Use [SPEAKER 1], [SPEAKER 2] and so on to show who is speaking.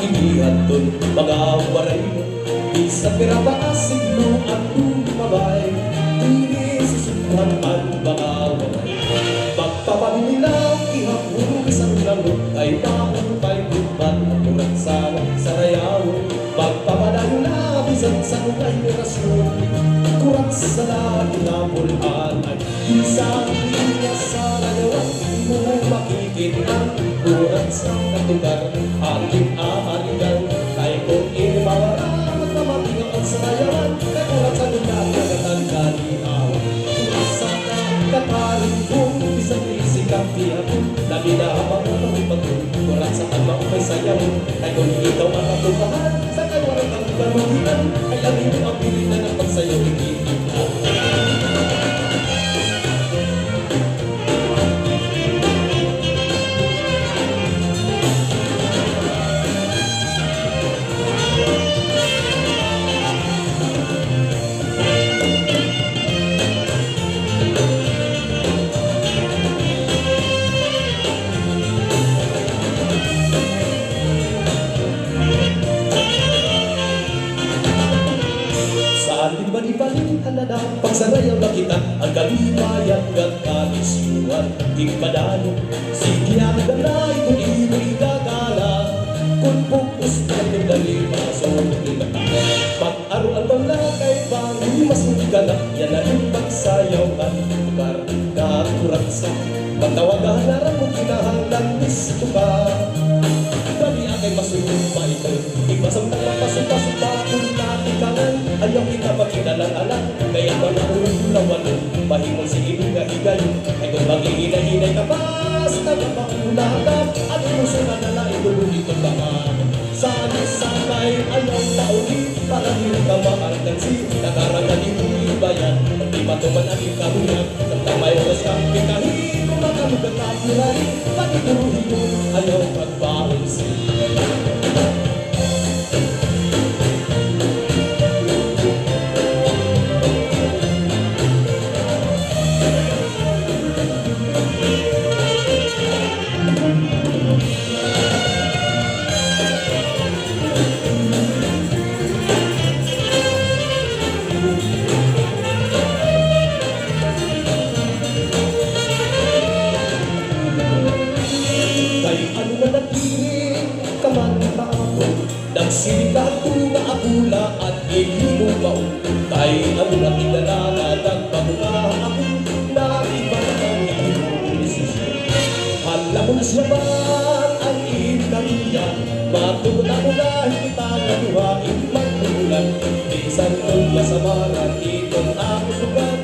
[SPEAKER 1] inihatod mga waray di sa piraba siglo at tumabay dili susukuhan ang mga waray magpapamilaw ihapon isang langot ay maupay gubat turat sa sarayaw magpapadayo na bisan sa mga inerasyon kurat sa lagi na bulan ay isang linya sa lagawan mo makikinang kurat sa katugar aking aharigan kay kung inimawaran at mamatingaan sa layawan kay kurat sa lugar na katangkaliaw kurat sa kataring kung isang isikap tiyapon na binahabang na pagpagod kurat sa kalmang may sayaw kay kung ikaw ang katubahan sa kalwarang ang karuhian ay amin mo ang pilit na ng pagsayaw ikikipan. Bali-bali halala pagsarayaw na kita ang kalimayan at kalisyuan ipadalo sige ang dalay kung imo'y gagala kung pupus na yung dali masunod pag-aro ang balakay bang masunod ka na yan na yung pagsayaw at lugar kakuraksa magtawagan na rin kung kinahanglan gusto ka dali akay masunod pa ito ipasang tapapasok-pasok pa kung natikangan ayaw kita magkinalang-alang kaya mga ululawalan mahimong si higa-higay ay kung maghihinay-hinay ka basta kapakulatap at iluso na nalain tuloy itong mga sana-sanay ayaw tauli para hindi ka maargansi nakarangan yung bayan at di matuman ang ikahuyan samtang may oras kang pikahin kung makalugan na piray patituruhin mo ayaw magbahansi. Nagsilikato na akula at ilubaw kay ano na pinalalat at pagmula ako na iba ang iyong desisyon. Alam mo na siya ba ang ikariya matugon ako dahil kita naluhain magmulan minsan kong masamaran itong ako lugar